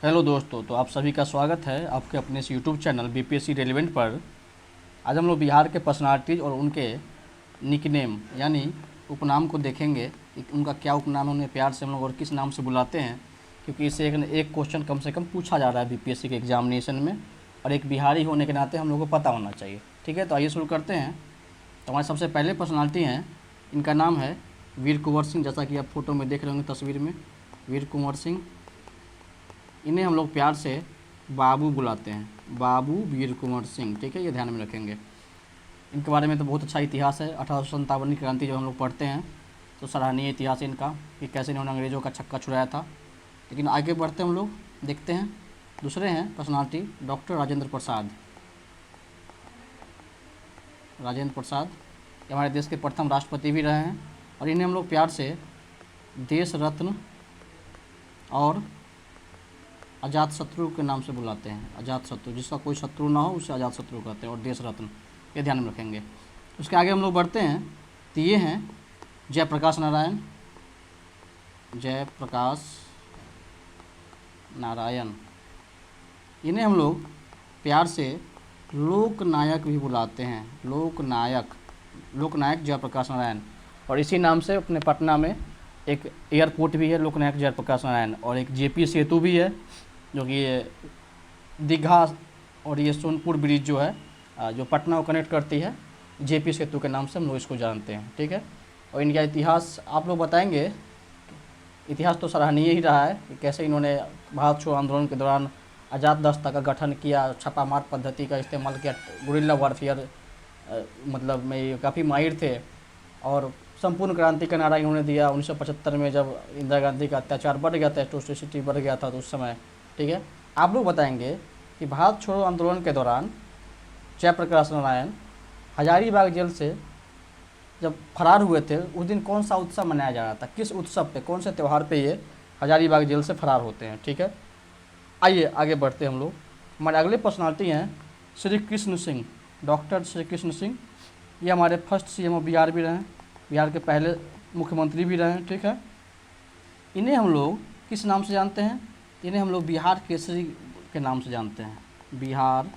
Hello दोस्तों, तो आप सभी का स्वागत है आपके अपने इस यूट्यूब चैनल बीपीएससी रेलिवेंट पर। आज हम लोग बिहार के पर्सनालिटीज़ और उनके निकनेम यानी उपनाम को देखेंगे कि उनका क्या उपनाम है, उन्हें प्यार से हम लोग और किस नाम से बुलाते हैं, क्योंकि इससे एक क्वेश्चन कम से कम पूछा जा रहा है बीपीएससी के एग्जामिनेशन में, और एक बिहारी होने के नाते हम लोग को पता होना चाहिए। ठीक है, तो आइए शुरू करते हैं। तो हमारे सबसे पहले पर्सनालिटी हैं, इनका नाम है वीर कुंवर सिंह। जैसा कि आप फोटो में देख रहे होंगे तस्वीर में, वीर कुंवर सिंह। इन्हें हम लोग प्यार से बाबू बुलाते हैं, बाबू वीर कुंवर सिंह। ठीक है, ये ध्यान में रखेंगे। इनके बारे में तो बहुत अच्छा इतिहास है। 1857 की क्रांति जब हम लोग पढ़ते हैं तो सराहनीय इतिहास है इनका, कि कैसे इन्होंने अंग्रेज़ों का छक्का छुड़ाया था। लेकिन आगे बढ़ते हम लोग देखते हैं। दूसरे हैं पर्सनालिटी डॉक्टर राजेंद्र प्रसाद। राजेंद्र प्रसाद ये हमारे देश के प्रथम राष्ट्रपति भी रहे हैं, और इन्हें हम लोग प्यार से देश रत्न और अजात शत्रु के नाम से बुलाते हैं। अजात शत्रु, जिसका कोई शत्रु ना हो उसे अजात शत्रु कहते हैं, और देश रत्न, ये ध्यान में रखेंगे। उसके आगे हम लोग बढ़ते हैं, तो ये हैं जयप्रकाश नारायण। जयप्रकाश नारायण, इन्हें हम लोग प्यार से लोकनायक भी बुलाते हैं। लोकनायक, लोकनायक जयप्रकाश नारायण। और इसी नाम से अपने पटना में एक एयरपोर्ट भी है, लोकनायक जयप्रकाश नारायण, और एक जेपी सेतु भी है, जो कि ये दीघा और ये सोनपुर ब्रिज जो है, जो पटना को कनेक्ट करती है, जेपी सेतु के नाम से हम लोग इसको जानते हैं। ठीक है, और इनका इतिहास आप लोग बताएंगे। इतिहास तो सराहनीय ही रहा है कि कैसे इन्होंने भारत छोड़ो आंदोलन के दौरान आज़ाद दस्ता का गठन किया, छापामार पद्धति का इस्तेमाल किया, गुरिल्ला वारफेयर मतलब में ये काफ़ी माहिर थे, और संपूर्ण क्रांति का नारा इन्होंने दिया। 1975 में जब इंदिरा गांधी का अत्याचार बढ़ गया था, एट्रोसिटी बढ़ गया था तो उस समय। ठीक है, आप लोग बताएंगे कि भारत छोड़ो आंदोलन के दौरान जयप्रकाश नारायण हजारीबाग जेल से जब फरार हुए थे, उस दिन कौन सा उत्सव मनाया जा रहा था, किस उत्सव पे, कौन से त्यौहार पे ये हजारीबाग जेल से फरार होते हैं। ठीक है, आइए आगे बढ़ते हम लोग। हमारे अगले पर्सनालिटी हैं श्री कृष्ण सिंह। डॉक्टर श्री कृष्ण सिंह, ये हमारे फर्स्ट सीएम ऑफ बिहार भी रहे हैं, बिहार के पहले मुख्यमंत्री भी रहे हैं। ठीक है, इन्हें हम लोग किस नाम से जानते हैं? इन्हें हम लोग बिहार केसरी के नाम से जानते हैं, बिहार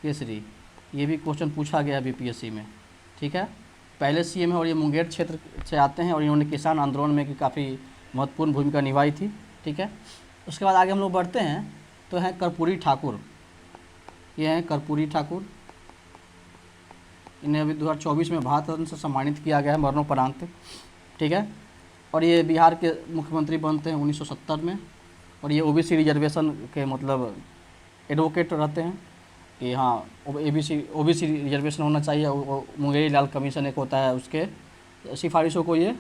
केसरी। ये भी क्वेश्चन पूछा गया बीपीएससी में। ठीक है, पहले सीएम है और ये मुंगेर क्षेत्र से आते हैं, और इन्होंने किसान आंदोलन में भी काफ़ी महत्वपूर्ण भूमिका निभाई थी। ठीक है, उसके बाद आगे हम लोग बढ़ते हैं, तो हैं कर्पूरी ठाकुर। ये हैं कर्पूरी ठाकुर। इन्हें अभी 2024 में भारत रत्न से सम्मानित किया गया है मरणोपरांत। ठीक है, और ये बिहार के मुख्यमंत्री बनते हैं 1970 में, और ये ओबीसी रिजर्वेशन के मतलब एडवोकेट रहते हैं कि हाँ ओबीसी रिजर्वेशन होना चाहिए। मुंगेरी लाल कमीशन एक होता है, उसके सिफारिशों को ये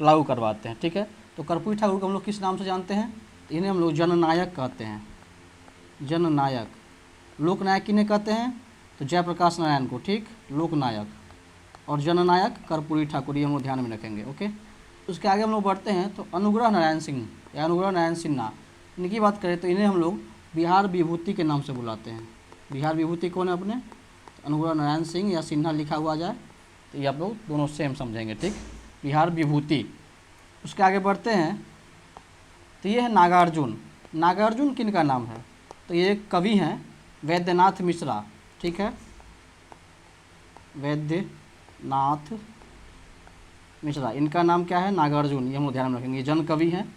लागू करवाते हैं। ठीक है, तो कर्पूरी ठाकुर को हम लोग किस नाम से जानते हैं? इन्हें हम लोग जननायक कहते हैं, जननायक। लोकनायक किन्हें कहते हैं? तो जयप्रकाश नारायण को। ठीक, लोकनायक और जननायक कर्पूरी ठाकुर, ये हम लोग ध्यान में रखेंगे। ओके, उसके आगे हम लोग बढ़ते हैं, तो अनुग्रह नारायण सिंह या अनुग्रह नारायण सिन्हा, इनकी बात करें तो इन्हें हम लोग बिहार विभूति के नाम से बुलाते हैं। बिहार विभूति कौन है अपने? तो अनुग्रह नारायण सिंह या सिन्हा लिखा हुआ जाए तो ये आप लोग दोनों सेम समझेंगे। ठीक, बिहार विभूति। उसके आगे बढ़ते हैं, तो ये है नागार्जुन। नागार्जुन किन का नाम है? तो ये एक कवि हैं, वैद्यनाथ मिश्रा। ठीक है, वैद्यनाथ मिश्रा, इनका नाम क्या है? नागार्जुन। ये हम लोग ध्यान में रखेंगे, जन कवि हैं।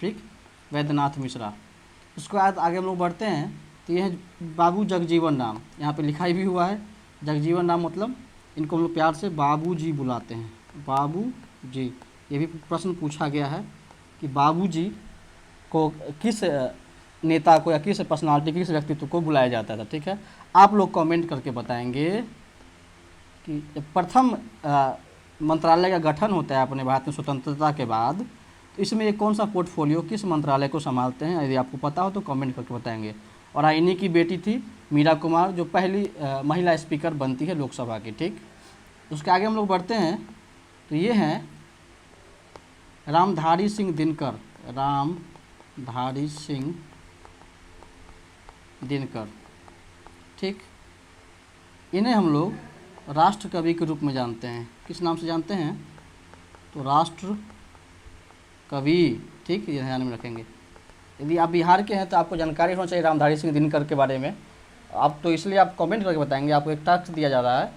ठीक, वैद्यनाथ मिश्रा। उसके बाद आगे हम लोग बढ़ते हैं, तो ये है बाबू जगजीवन राम। यहाँ पे लिखाई भी हुआ है जगजीवन राम, मतलब इनको हम लोग प्यार से बाबू जी बुलाते हैं, बाबू जी। ये भी प्रश्न पूछा गया है कि बाबू जी को किस नेता को या किस पर्सनालिटी, किस व्यक्तित्व को बुलाया जाता था। ठीक है, आप लोग कमेंट करके बताएंगे कि प्रथम मंत्रालय का गठन होता है अपने भारत में स्वतंत्रता के बाद, तो इसमें ये कौन सा पोर्टफोलियो किस मंत्रालय को संभालते हैं? यदि आपको पता हो तो कमेंट करके बताएंगे। और हाँ, इन्हीं की बेटी थी मीरा कुमार, जो पहली महिला स्पीकर बनती है लोकसभा की। ठीक, उसके आगे हम लोग बढ़ते हैं, तो ये हैं रामधारी सिंह दिनकर। रामधारी सिंह दिनकर। ठीक, इन्हें हम लोग राष्ट्र कवि के रूप में जानते हैं। किस नाम से जानते हैं? तो राष्ट्र कवि। ठीक, ये ध्यान में रखेंगे। यदि आप बिहार के हैं तो आपको जानकारी होना चाहिए रामधारी सिंह दिनकर के बारे में। आप तो इसलिए आप कमेंट करके बताएंगे, आपको एक टास्क दिया जा रहा है।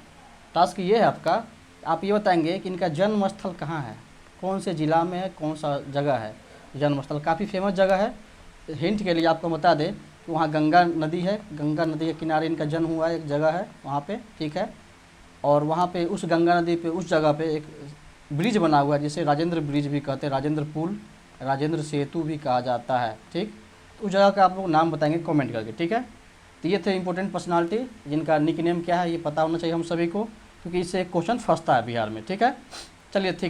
टास्क ये है आपका, आप ये बताएंगे कि इनका जन्म स्थल कहाँ है, कौन से ज़िला में है, कौन सा जगह है जन्म स्थल। काफ़ी फेमस जगह है। हिंट के लिए आपको बता दें कि वहाँ गंगा नदी है, गंगा नदी के किनारे इनका जन्म हुआ है, एक जगह है वहाँ पे, ठीक है। और वहाँ पे उस गंगा नदी पे, उस जगह पे एक ब्रिज बना हुआ है जिसे राजेंद्र ब्रिज भी कहते हैं, राजेंद्र पुल, राजेंद्र सेतु भी कहा जाता है, ठीक। तो उस जगह का आप लोग नाम बताएंगे कमेंट करके, ठीक है। तो ये थे इंपॉर्टेंट पर्सनालिटी जिनका निक नेम क्या है ये पता होना चाहिए हम सभी को, क्योंकि इससे एक क्वेश्चन फंसता है बिहार में, ठीक है। चलिए ठीक है।